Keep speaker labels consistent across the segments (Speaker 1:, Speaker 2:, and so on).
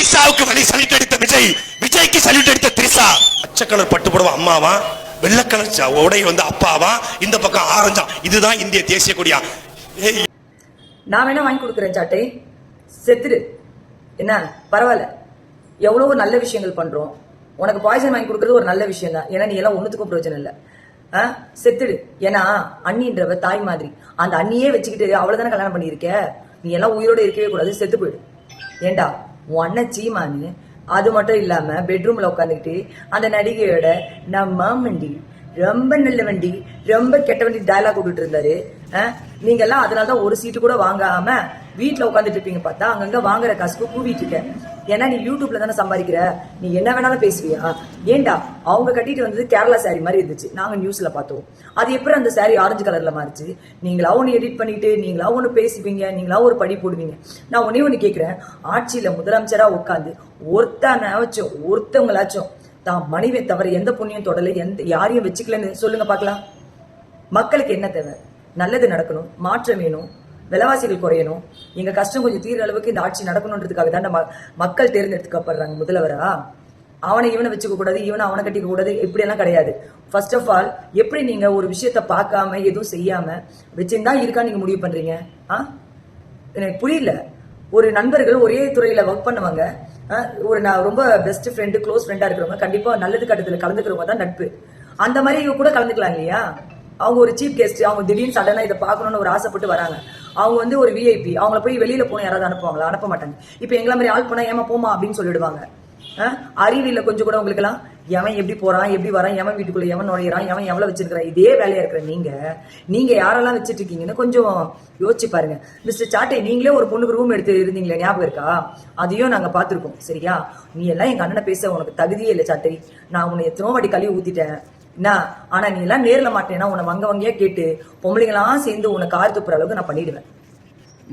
Speaker 1: திரிசாவுக்கு வழி சல்யூட் அடித்த விஜய், விஜய்க்கு சல்யூட் அடித்த திரிசா. பச்சை கலர் பட்டு புடவை அம்மாவா, வெள்ளை கலர் உடை வந்து அப்பாவா, இந்த பக்கம் ஆரஞ்சா. இதுதான் இந்திய தேசிய கொடியா?
Speaker 2: நான் வேணா வாங்கி கொடுக்குறேன் சாட்டை, செத்துடு. என்ன பரவாயில்ல, எவ்வளவு நல்ல விஷயங்கள் பண்றோம். உனக்கு பாய்சன் வாங்கி கொடுக்கறது ஒரு நல்ல விஷயம் தான். ஏன்னா நீ எல்லாம் ஒண்ணுத்துக்கும் பிரயோஜனம் இல்லை. செத்துடு. ஏன்னா அண்ணின்றவ தாய் மாதிரி. அந்த அண்ணியே வச்சுக்கிட்டு அவ்வளவுதானே கல்யாணம் பண்ணியிருக்க. நீ எல்லாம் உயிரோட இருக்கவே கூடாது, செத்து போயிடு. ஏண்டா உன் அண்ணன் சீமானு அது மட்டும் இல்லாம பெட்ரூம்ல உட்காந்துக்கிட்டு அந்த நடிகையோட நம்ம வண்டி ரொம்ப நல்ல வண்டி, ரொம்ப கெட்ட வண்டி டயலாக் விட்டுட்டு இருந்தாரு. நீங்க எல்லாம் அதனாலதான் ஒரு சீட்டு கூட வாங்காம வீட்டுல உட்காந்துட்டு இருப்பீங்க. பார்த்தா அங்கங்க வாங்குற காசுக்கு கூவிட்டு இருக்க. ஏன்னா நீ யூடியூப்ல தானே சம்பாதிக்கிற, நீ என்ன வேணாலும் பேசுவியா? ஏண்டா அவங்க கட்டிட்டு வந்தது கேரளா சாரி மாதிரி இருந்துச்சு, நாங்க நியூஸ்ல பார்த்தோம். அது எப்படி அந்த சாரி ஆரஞ்சு கலர்ல மாறிச்சு? நீங்களா ஒண்ணு எடிட் பண்ணிட்டு, நீங்களா ஒண்ணு பேசுவீங்க, நீங்களா ஒரு படி போடுவீங்க. நான் ஒண்ணு கேட்கிறேன், ஆட்சியில முதலமைச்சரா உட்காந்து ஒருத்தவங்களாச்சும் தான் மனைவியை தவிர எந்த புண்ணியம் தொடல, யாரையும் வச்சுக்கலன்னு சொல்லுங்க பாக்கலாம். மக்களுக்கு என்ன தேவை? நல்லது நடக்கணும், மாற்றம் வேணும், விலைவாசிகள் குறையணும், எங்க கஷ்டம் கொஞ்சம் தீர அளவுக்கு இந்த ஆட்சி நடக்கணுன்றதுக்காக தான் மக்கள் தேர்ந்தெடுக்கப்படுறாங்க முதல்வரா. அவனை இவனை வச்சுக்க கூடாது, இவனை அவனை கட்டிக்க கூடாது, இப்படி எல்லாம் கிடையாது. ஃபர்ஸ்ட் ஆஃப் ஆல், எப்படி நீங்க ஒரு விஷயத்த பார்க்காம எதுவும் செய்யாம வச்சிருந்தா இருக்கா நீங்க முடிவு பண்றீங்க? எனக்கு புரியல. ஒரு நண்பர்கள் ஒரே துறையில ஒர்க் பண்ணுவாங்க, ஒரு ரொம்ப பெஸ்ட் ஃப்ரெண்டு, க்ளோஸ் ஃப்ரெண்டா இருக்கிறவங்க கண்டிப்பா நல்லது கட்டத்துல கலந்துக்கிறவங்க தான் நட்பு. அந்த மாதிரி இவங்க கூட கலந்துக்கலாம் இல்லையா? அவங்க ஒரு சீஃப் கெஸ்ட், அவங்க திடீர்னு சடனா இதை பார்க்கணும்னு ஒரு ஆசைப்பட்டு வராங்க. அவங்க வந்து ஒரு விஐபி, அவங்கள போய் வெளியில போன யாராவது அனுப்புவாங்களா? அனுப்ப மாட்டாங்க. இப்ப எங்களை மாதிரி ஆள் போனா ஏமா போமா அப்படின்னு சொல்லிடுவாங்க. அறிவியல கொஞ்சம் கூட உங்களுக்கு எல்லாம் எவன் எப்படி போறான், எப்படி வரான், எவன் வீட்டுக்குள்ள எவன் நுழையிறான், எவன் எவ்வளவு வச்சிருக்கிறான், இதே வேலையா இருக்கிற நீங்க யாரெல்லாம் வச்சிட்டு இருக்கீங்கன்னு கொஞ்சம் யோசிச்சு பாருங்க. மிஸ்டர் சாட்டை, நீங்களே ஒரு பொண்ணுக்கு ரூம் எடுத்து இருந்தீங்களே, ஞாபகம் இருக்கா? அதையும் நாங்க பாத்துருக்கோம். சரியா? நீ எல்லாம் எங்க அண்ணனை பேச உனக்கு தகுதியே இல்லை சாட்டை. நான் உன்னை எத்தனோ வாட்டி கழுவி ஊத்திட்டேன். ஆனா நீ எல்லாம் நேர்ல மாட்டேன்னா உன்னை வங்கியா கேட்டு பொம்பளைங்களாம் சேர்ந்து உன்னை கார் துப்புற அளவுக்கு நான் பண்ணிடுவேன்.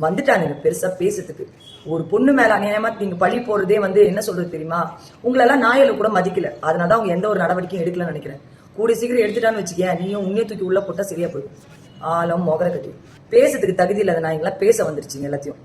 Speaker 2: வந்துட்டாங்க பெருசா பேசுறதுக்கு. ஒரு பொண்ணு மேல அநியாயமா நீங்க பழி போறதே வந்து என்ன சொல்றது தெரியுமா? உங்களெல்லாம் நாயல கூட மதிக்கல, அதனாலதான் அவங்க எந்த ஒரு நடவடிக்கையும் எடுக்கலன்னு நினைக்கிறேன். கூடி சீக்கிரம் எடுத்துட்டான்னு வச்சுக்கேன், நீயும் உன்னே தூக்கி உள்ள போட்டா சரியா போயிடும். ஆலம் மொகர கட்டி பேசுறதுக்கு தகுதி இல்லாத நாயங்களா பேச வந்துருச்சுங்க எல்லாத்தையும்.